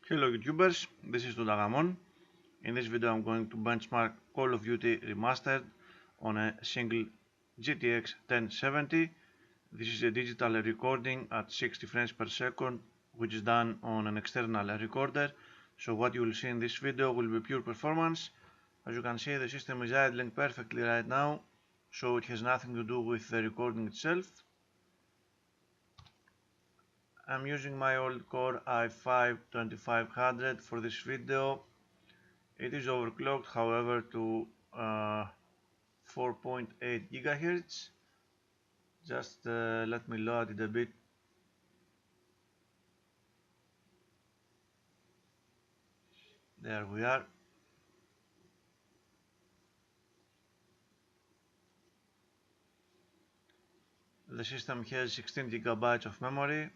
Hello YouTubers, this is Tudagamon. In this video I'm going to benchmark Call of Duty Remastered on a single GTX 1070. This is a digital recording at 60 frames per second, which is done on an external recorder. So what you will see in this video will be pure performance. As you can see, the system is idling perfectly right now, so it has nothing to do with the recording itself. I'm using my old Core i5 2500 for this video. It is overclocked, however, to 4.8 GHz. Just let me load it a bit. There we are. The system has 16 GB of memory,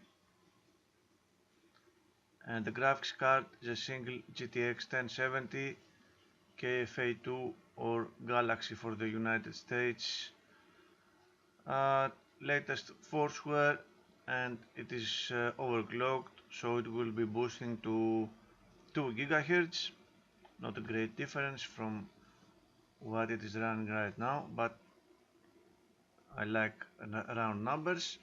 and the graphics card is a single GTX 1070 KFA2 or Galaxy for the United States. Latest firmware, and it is overclocked, so it will be boosting to 2 GHz. Not a great difference from what it is running right now, but I like round numbers.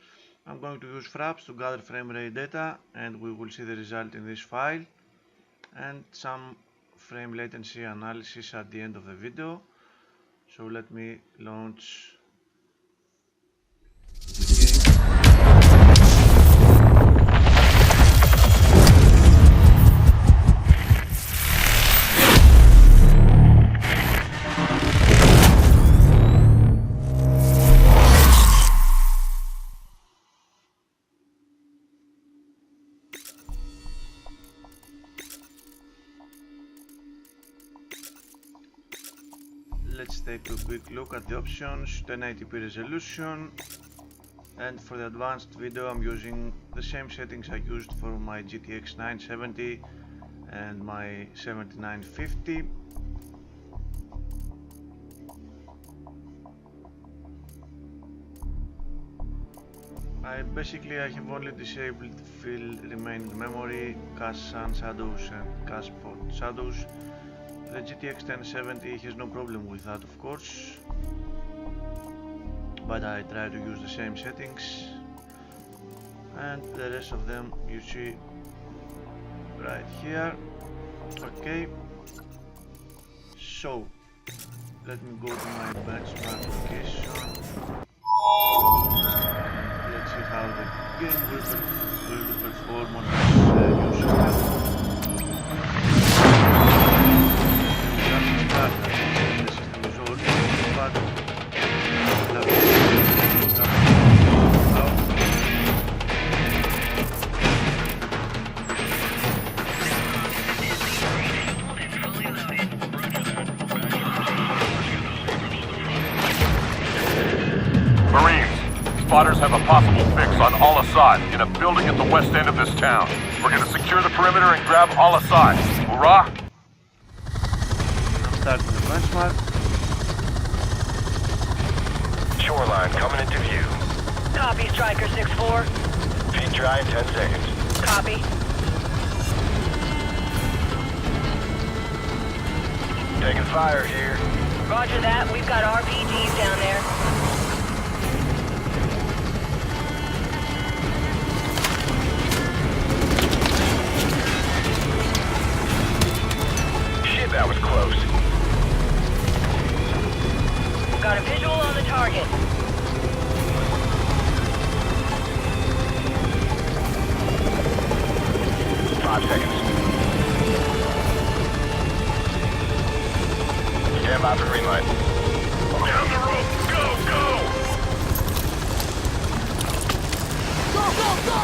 I'm going to use fraps to gather frame rate data, and we will see the result in this file, and some frame latency analysis at the end of the video. So let me launch the game. Let's take a quick look at the options. 1080p resolution, and for the advanced video I'm using the same settings I used for my GTX 970 and my 7950. I have only disabled fill remaining memory, cache sun shadows and cache spot shadows. The GTX 1070 has no problem with that, of course, but I try to use the same settings, and the rest of them you see right here. Okay, so let me go to my benchmark location. Let's see how the game will perform on this new system. Spotters have a possible fix on Al-Assad in a building at the west end of this town. We're gonna secure the perimeter and grab Al-Assad. Hoorah! I'm starting the benchmark. Shoreline coming into view. Copy, Striker 6-4. Feet dry in 10 seconds. Copy. Taking fire here. Roger that. We've got RPGs down there. That was close. Got a visual on the target. Five seconds. Stand by for green light. Down the rope! Go, go! Go, go, go!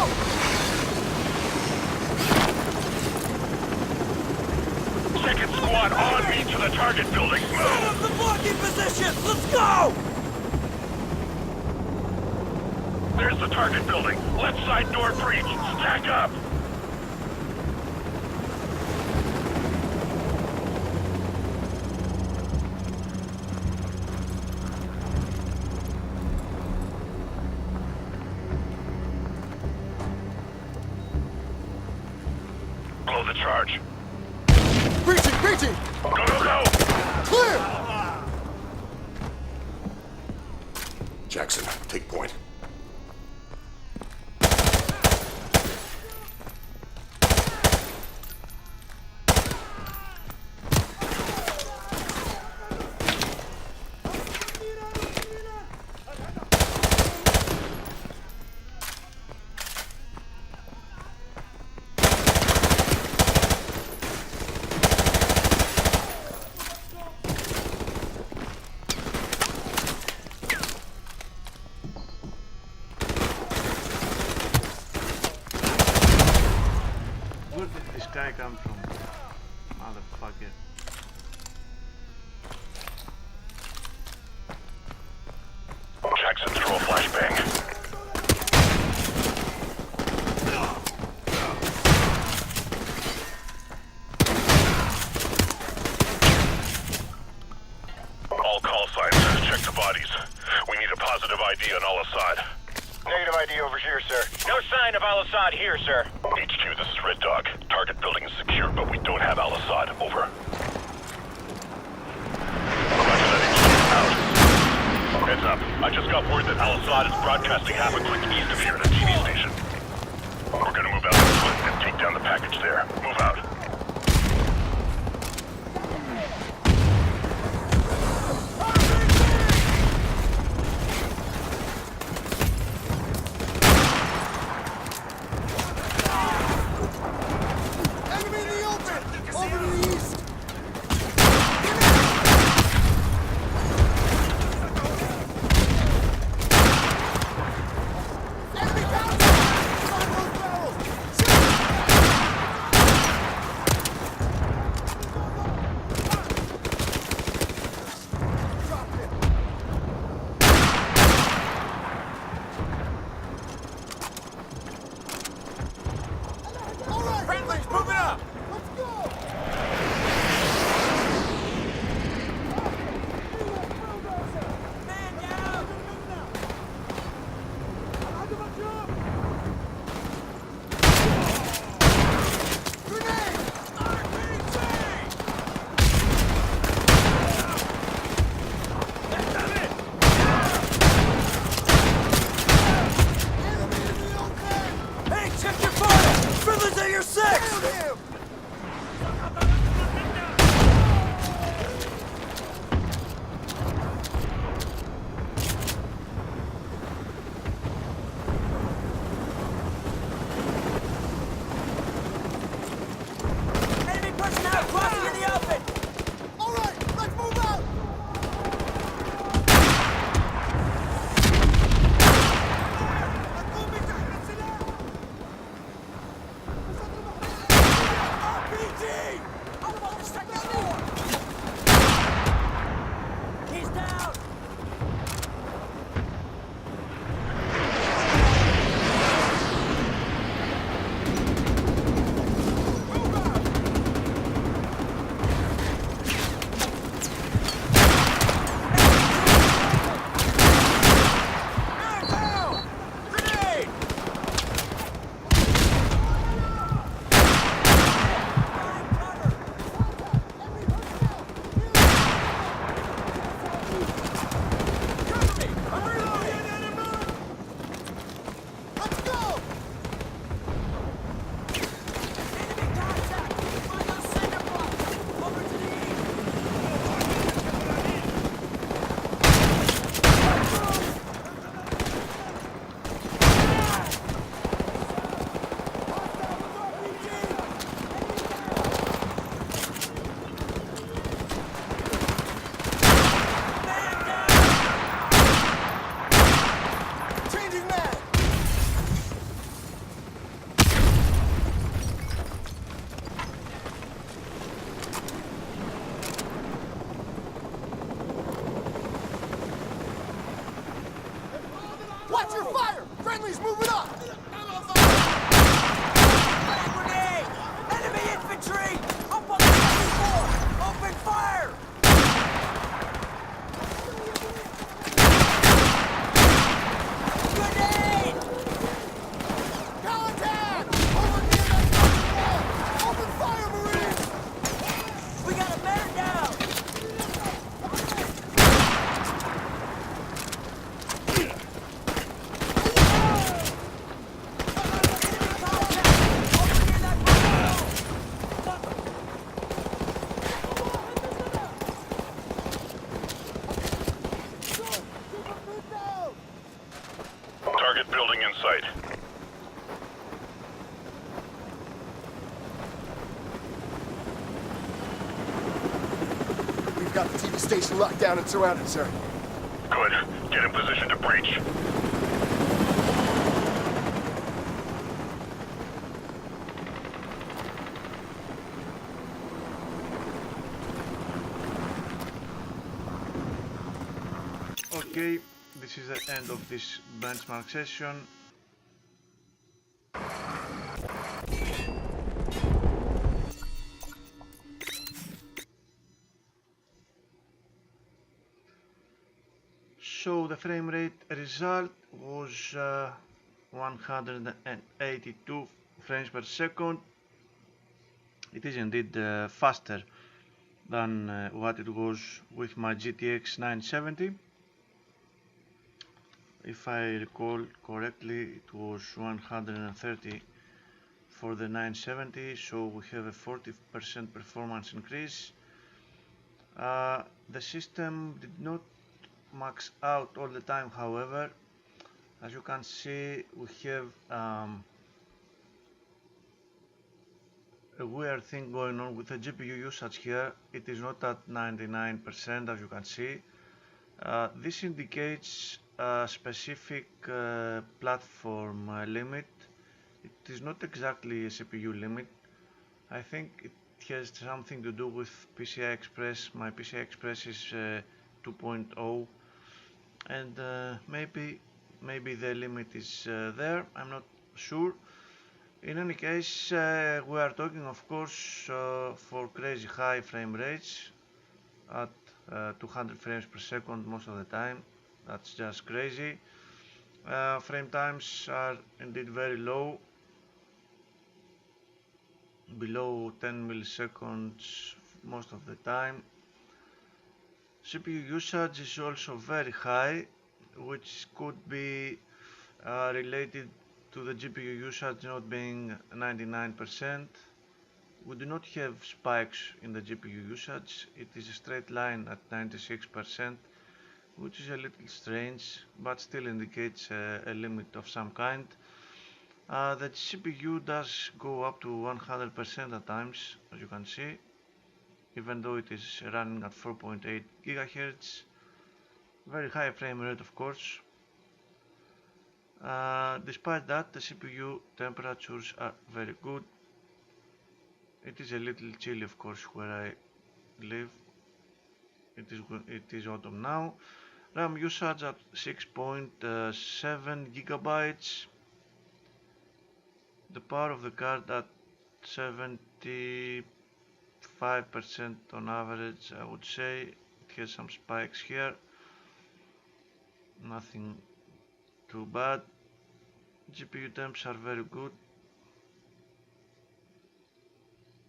Second squad on me to the target building. Set up the blocking position! Let's go! There's the target building. Left side door breach. Stack up. Blow the charge. Breaching! Breaching! Go, go, go! Clear! Jackson, take point. Where did this guy come from? Motherfucker. Jackson, throw a flashbang. All call signs, check the bodies. We need a positive ID on Al-Assad. Negative ID over here, sir. No sign of Al-Assad here, sir. HQ, this is Red Dog. Target building is secure, but we don't have Al-Assad. Over. Roger that, HQ, out. Heads up. I just got word that Al-Assad is broadcasting half a click east of here at a TV station. We're gonna move out this way and take down the package there. Move out. Enemy in the open! Over to the east! Enemy power! Find those barrels! Drop it! All right! Friendly's moving up! Let's go! Man down! Grenade! Enemy in the open! Hey, check your fire! Friendly's at your six! Down him! Enemy personnel crossing in the open! All right, let's move out! RPG! He's down! Man down! Grenade! Let's go! Enemy contact! Find those cinder blocks! Over to the east! Changing mag! Watch your fire! Friendly's moving up! Grenade! Enemy infantry! Up on the 74! Open fire! Grenade! Contact! Over near that fucking wall! Over got the TV station locked down and surrounded, sir. Good. Get in position to breach. Okay, this is the end of this benchmark session. So the frame rate result was 182 frames per second. It is indeed faster than what it was with my GTX 970. If I recall correctly, it was 130 for the 970, so we have a 40% performance increase. The system did not max out all the time, however. As you can see, we have a weird thing going on with the GPU usage here. It is not at 99%, as you can see. This indicates a specific platform limit. It is not exactly a CPU limit. I think it has something to do with PCI Express. My PCI Express is 2.0, and maybe the limit is there. I'm not sure. In any case, we are talking, of course, for crazy high frame rates at 200 frames per second most of the time. That's just crazy. Frame times are indeed very low, below 10 milliseconds most of the time. CPU usage is also very high, which could be related to the GPU usage not being 99%. We do not have spikes in the GPU usage. It is a straight line at 96%, which is a little strange, but still indicates a limit of some kind. The CPU does go up to 100% at times, as you can see, even though it is running at 4.8 GHz. Very high frame rate, of course. Despite that, the CPU temperatures are very good. It is a little chilly, of course, where I live. It is autumn now. RAM usage at 6.7 gigabytes. The power of the card at 75% on average, I would say. It has some spikes here. Nothing too bad. GPU temps are very good.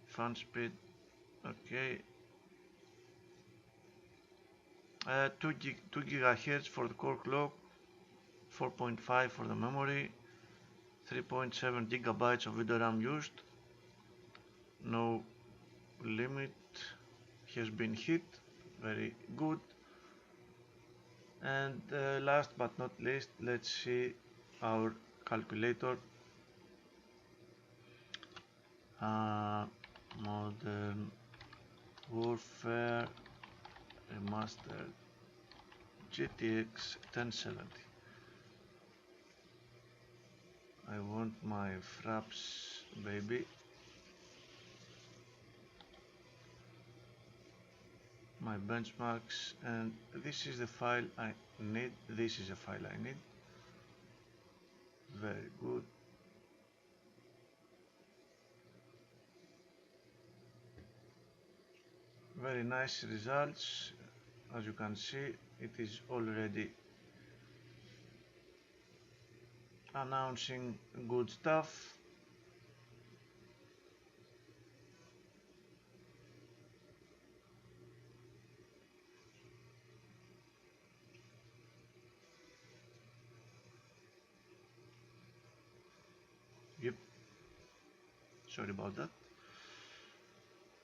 Fan speed, okay. 2 GHz for the core clock, 4.5 for the memory, 3.7 gigabytes of video RAM used. No limit has been hit, very good. And last but not least, let's see our calculator. Modern Warfare Remastered GTX 1070. I want my fraps, baby. My benchmarks, and this is the file I need. This is a file I need. Very good. Very nice results. As you can see, it is already announcing good stuff. Yep, sorry about that.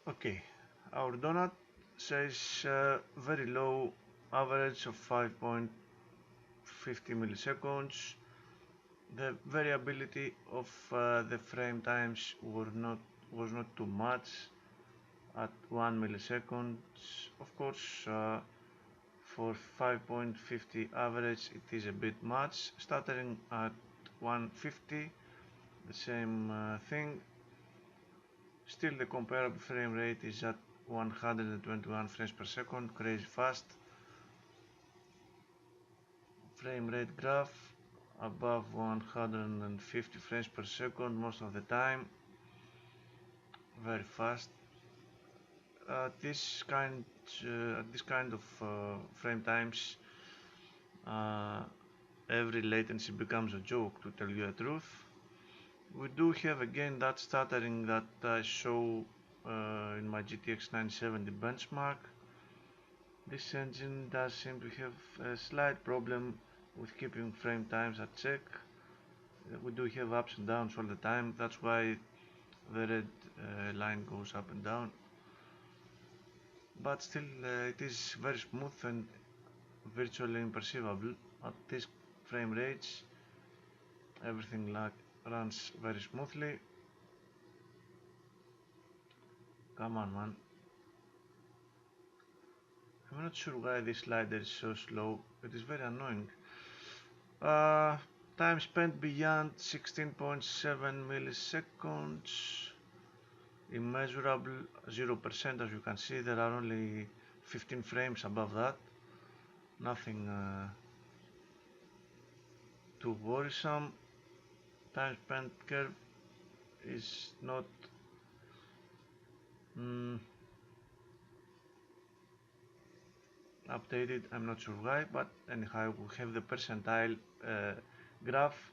Okay, our donut says very low average of 5.50 milliseconds. The variability of the frame times was not too much. at 1 millisecond. Of course, for 5.50 average it is a bit much. Stuttering at 150, the same thing. Still the comparable frame rate is at 121 frames per second, crazy fast. Frame rate graph above 150 frames per second most of the time, very fast. At this kind of frame times, every latency becomes a joke, to tell you the truth. We do have again that stuttering that I show in my GTX 970 benchmark. This engine does seem to have a slight problem with keeping frame times at check. We do have ups and downs all the time, that's why the red line goes up and down. But still it is very smooth and virtually imperceivable. At this frame rates everything runs very smoothly. Come on, man. I'm not sure why this slider is so slow, it is very annoying. Time spent beyond 16.7 milliseconds, immeasurable 0%. As you can see, there are only 15 frames above that. Nothing too worrisome. Time spent curve is not updated, I'm not sure why, but anyhow we have the percentile graph,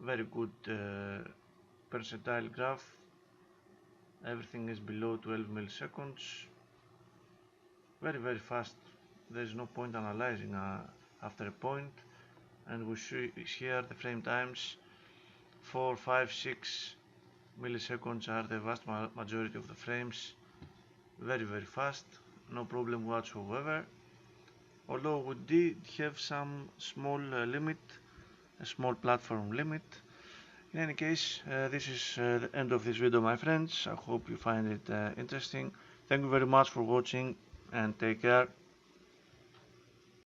very good percentile graph. Everything is below 12 milliseconds, very fast. There is no point analyzing after a point, and we see here the frame times 4, 5, 6 milliseconds are the vast majority of the frames. Very fast, no problem whatsoever. Although we did have some small limit, a small platform limit. In any case, this is the end of this video, my friends. I hope you find it interesting. Thank you very much for watching and take care.